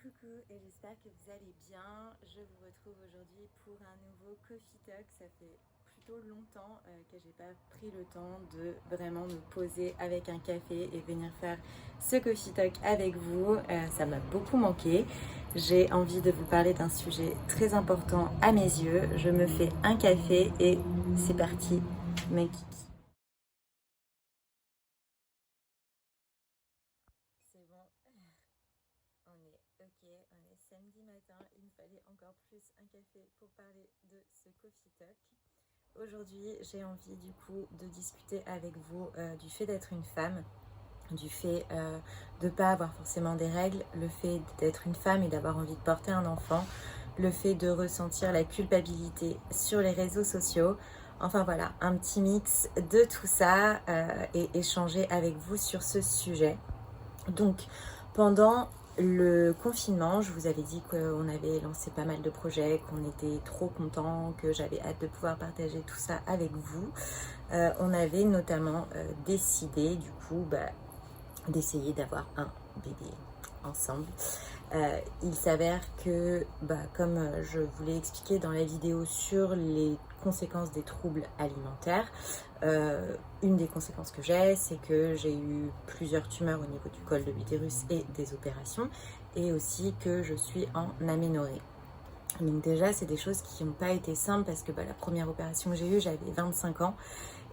Coucou et j'espère que vous allez bien. Je vous retrouve aujourd'hui pour un nouveau Coffee Talk. Ça fait plutôt longtemps que j'ai pas pris le temps de vraiment me poser avec un café et venir faire ce Coffee Talk avec vous. Ça m'a beaucoup manqué. J'ai envie de vous parler d'un sujet très important à mes yeux. Je me fais un café et c'est parti, mes kikis. C'est bon, on est ok, on est samedi matin, il me fallait encore plus un café pour parler de ce Coffee Talk. Aujourd'hui, j'ai envie du coup de discuter avec vous du fait d'être une femme, du fait de ne pas avoir forcément des règles, le fait d'être une femme et d'avoir envie de porter un enfant, le fait de ressentir la culpabilité sur les réseaux sociaux. Enfin voilà, un petit mix de tout ça et échanger avec vous sur ce sujet. Donc, pendant le confinement, je vous avais dit qu'on avait lancé pas mal de projets, qu'on était trop contents, que j'avais hâte de pouvoir partager tout ça avec vous. On avait notamment décidé du coup d'essayer d'avoir un bébé ensemble. Il s'avère que, comme je vous l'ai expliqué dans la vidéo sur les conséquences des troubles alimentaires, une des conséquences que j'ai, c'est que j'ai eu plusieurs tumeurs au niveau du col de l'utérus et des opérations, et aussi que je suis en aménorrhée. Donc déjà, c'est des choses qui n'ont pas été simples parce que la première opération que j'ai eue, j'avais 25 ans.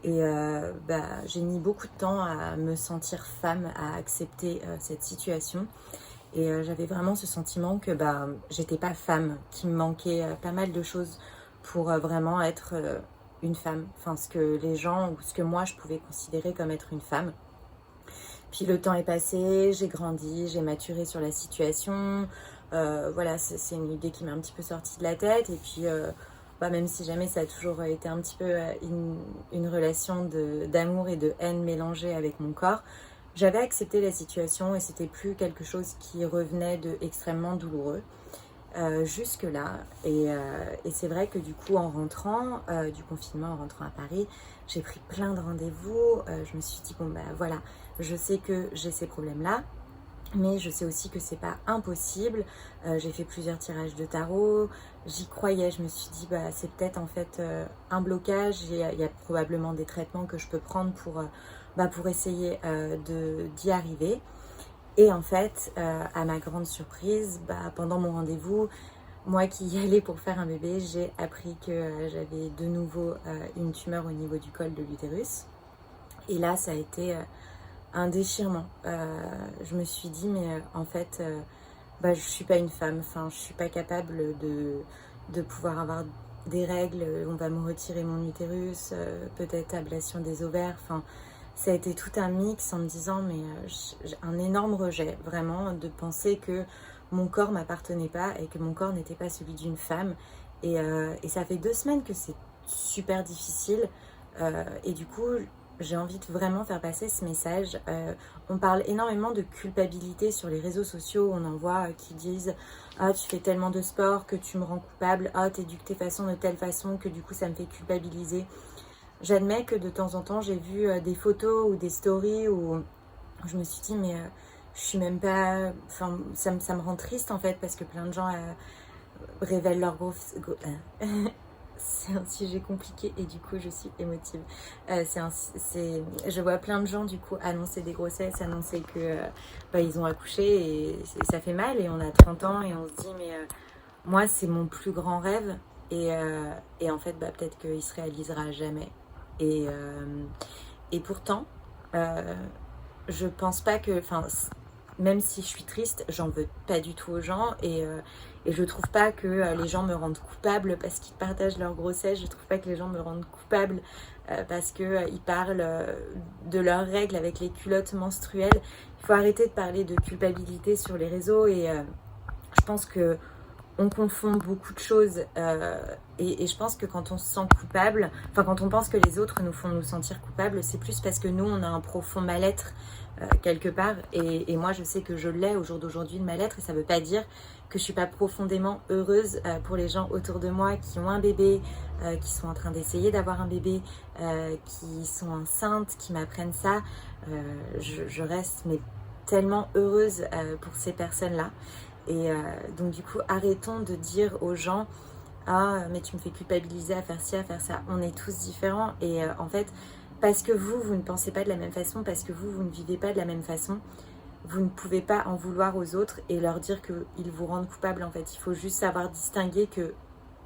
Et j'ai mis beaucoup de temps à me sentir femme, à accepter cette situation. Et j'avais vraiment ce sentiment que j'étais pas femme, qu'il me manquait pas mal de choses pour vraiment être une femme. Enfin, ce que les gens, ou ce que moi je pouvais considérer comme être une femme. Puis le temps est passé, j'ai grandi, j'ai maturé sur la situation. Voilà, c'est une idée qui m'est un petit peu sortie de la tête. Et puis, même si jamais ça a toujours été un petit peu une relation d'amour et de haine mélangée avec mon corps, j'avais accepté la situation et c'était plus quelque chose qui revenait de extrêmement douloureux jusque-là. Et c'est vrai que du coup, en rentrant du confinement, en rentrant à Paris, j'ai pris plein de rendez-vous. Je me suis dit, voilà, je sais que j'ai ces problèmes-là. Mais je sais aussi que c'est pas impossible. J'ai fait plusieurs tirages de tarot. J'y croyais. Je me suis dit, c'est peut-être en fait un blocage. Il y a probablement des traitements que je peux prendre pour essayer d'y arriver. Et en fait, à ma grande surprise, pendant mon rendez-vous, moi qui y allais pour faire un bébé, j'ai appris que j'avais de nouveau une tumeur au niveau du col de l'utérus. Et là, ça a été un déchirement. Je me suis dit, mais en fait, je suis pas une femme. Enfin, je suis pas capable de pouvoir avoir des règles. On va me retirer mon utérus, peut-être ablation des ovaires. Enfin, ça a été tout un mix en me disant, mais un énorme rejet, vraiment, de penser que mon corps m'appartenait pas et que mon corps n'était pas celui d'une femme. Et ça fait 2 semaines que c'est super difficile. Et du coup, j'ai envie de vraiment faire passer ce message. On parle énormément de culpabilité sur les réseaux sociaux. On en voit qui disent « Ah, tu fais tellement de sport que tu me rends coupable. Ah, t'éduques tes façons de telle façon que du coup, ça me fait culpabiliser. » J'admets que de temps en temps, j'ai vu des photos ou des stories où je me suis dit, mais je suis même pas... Enfin, ça me rend triste en fait, parce que plein de gens révèlent leur c'est un sujet compliqué et du coup je suis émotive. Je vois plein de gens du coup annoncer des grossesses, annoncer que ils ont accouché et ça fait mal et on a 30 ans et on se dit mais moi c'est mon plus grand rêve et en fait peut-être qu'il se réalisera jamais. Et, euh, et pourtant je pense pas que... Enfin, même si je suis triste, j'en veux pas du tout aux gens et je trouve pas que les gens me rendent coupable parce qu'ils partagent leur grossesse. Je trouve pas que les gens me rendent coupable parce qu'ils parlent de leurs règles avec les culottes menstruelles. Il faut arrêter de parler de culpabilité sur les réseaux et je pense que on confond beaucoup de choses et je pense que quand on se sent coupable, enfin quand on pense que les autres nous font nous sentir coupables, c'est plus parce que nous on a un profond mal-être quelque part et moi je sais que je l'ai au jour d'aujourd'hui, le mal-être, et ça veut pas dire que je suis pas profondément heureuse pour les gens autour de moi qui ont un bébé, qui sont en train d'essayer d'avoir un bébé, qui sont enceintes, qui m'apprennent ça. Je reste mais tellement heureuse pour ces personnes-là. Et donc du coup, arrêtons de dire aux gens « Ah, mais tu me fais culpabiliser à faire ci, à faire ça ». On est tous différents et en fait, parce que vous ne pensez pas de la même façon, parce que vous ne vivez pas de la même façon, vous ne pouvez pas en vouloir aux autres et leur dire qu'ils vous rendent coupable. En fait, il faut juste savoir distinguer que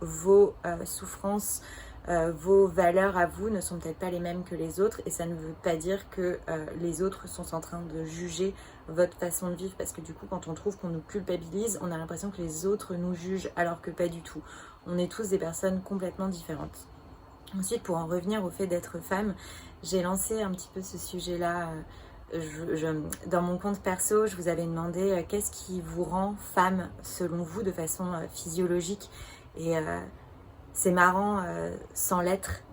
vos souffrances, vos valeurs à vous ne sont peut-être pas les mêmes que les autres et ça ne veut pas dire que les autres sont en train de juger votre façon de vivre, parce que du coup quand on trouve qu'on nous culpabilise, on a l'impression que les autres nous jugent alors que pas du tout. On est tous des personnes complètement différentes. Ensuite, pour en revenir au fait d'être femme, j'ai lancé un petit peu ce sujet-là dans mon compte perso. Je vous avais demandé qu'est-ce qui vous rend femme selon vous de façon physiologique, et c'est marrant sans l'être,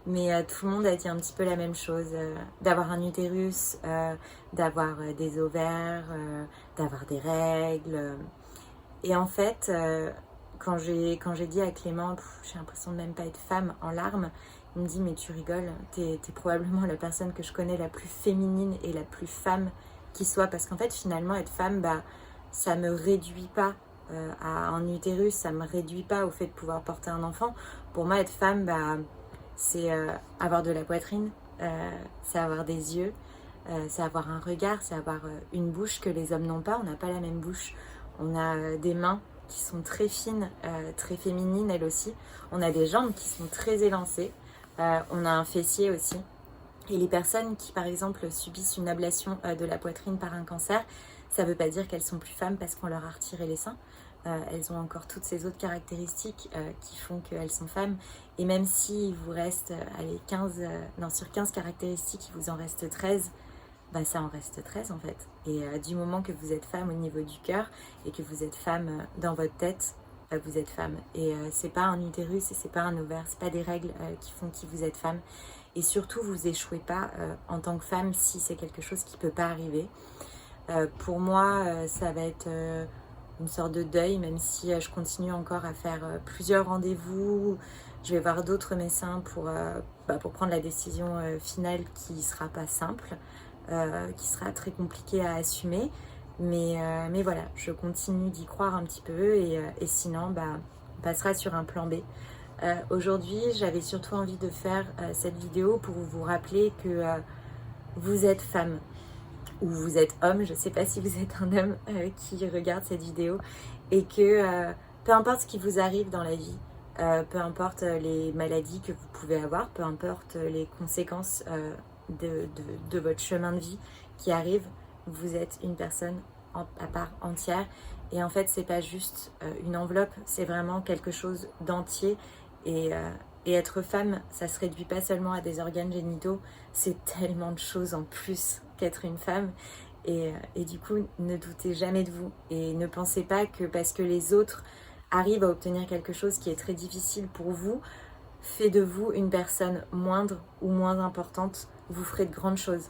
mais tout le monde a dit un petit peu la même chose, d'avoir un utérus, d'avoir des ovaires, d'avoir des règles. Et en fait, quand j'ai dit à Clément, j'ai l'impression de même pas être femme, en larmes, il me dit mais tu rigoles, t'es probablement la personne que je connais la plus féminine et la plus femme qui soit, parce qu'en fait finalement être femme, ça me réduit pas à un utérus, ça me réduit pas au fait de pouvoir porter un enfant. Pour moi être femme, c'est avoir de la poitrine, c'est avoir des yeux, c'est avoir un regard, c'est avoir une bouche que les hommes n'ont pas. On n'a pas la même bouche, on a des mains qui sont très fines, très féminines elles aussi, on a des jambes qui sont très élancées, on a un fessier aussi. Et les personnes qui par exemple subissent une ablation de la poitrine par un cancer, ça ne veut pas dire qu'elles sont plus femmes parce qu'on leur a retiré les seins. Elles ont encore toutes ces autres caractéristiques qui font qu'elles sont femmes. Et même s'il vous reste sur 15 caractéristiques, il vous en reste 13, ça en reste 13 en fait. Et du moment que vous êtes femme au niveau du cœur et que vous êtes femme dans votre tête, vous êtes femme. Et c'est pas un utérus et c'est pas un ovaire, c'est pas des règles qui font que vous êtes femme. Et surtout, vous échouez pas en tant que femme si c'est quelque chose qui peut pas arriver. Pour moi, ça va être une sorte de deuil, même si je continue encore à faire plusieurs rendez-vous. Je vais voir d'autres médecins pour prendre la décision finale qui sera pas simple, qui sera très compliquée à assumer. Mais voilà, je continue d'y croire un petit peu et sinon, on passera sur un plan B. Aujourd'hui, j'avais surtout envie de faire cette vidéo pour vous rappeler que vous êtes femme ou vous êtes homme, je ne sais pas si vous êtes un homme qui regarde cette vidéo, et que peu importe ce qui vous arrive dans la vie, peu importe les maladies que vous pouvez avoir, peu importe les conséquences de votre chemin de vie qui arrive, vous êtes une personne à part entière. Et en fait, c'est pas juste une enveloppe, c'est vraiment quelque chose d'entier. Et être femme, ça se réduit pas seulement à des organes génitaux, c'est tellement de choses en plus qu'être une femme. Et du coup, ne doutez jamais de vous et ne pensez pas que parce que les autres arrivent à obtenir quelque chose qui est très difficile pour vous, fait de vous une personne moindre ou moins importante. Vous ferez de grandes choses.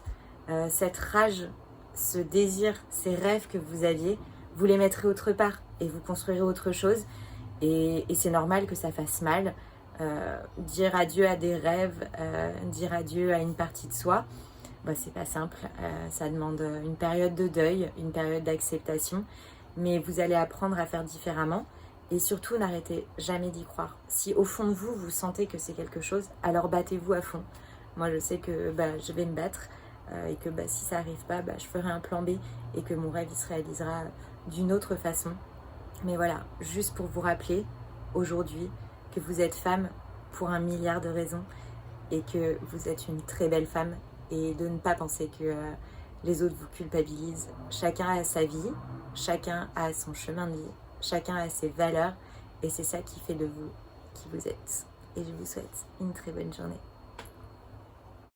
Cette rage, ce désir, ces rêves que vous aviez, vous les mettrez autre part et vous construirez autre chose. Et c'est normal que ça fasse mal. Dire adieu à des rêves, dire adieu à une partie de soi, c'est pas simple. Ça demande une période de deuil, une période d'acceptation. Mais vous allez apprendre à faire différemment. Et surtout, n'arrêtez jamais d'y croire. Si au fond de vous, vous sentez que c'est quelque chose, alors battez-vous à fond. Moi, je sais que je vais me battre et que si ça n'arrive pas, je ferai un plan B et que mon rêve il se réalisera d'une autre façon. Mais voilà, juste pour vous rappeler aujourd'hui que vous êtes femme pour 1 milliard de raisons et que vous êtes une très belle femme, et de ne pas penser que les autres vous culpabilisent. Chacun a sa vie, chacun a son chemin de vie, chacun a ses valeurs, et c'est ça qui fait de vous qui vous êtes. Et je vous souhaite une très bonne journée.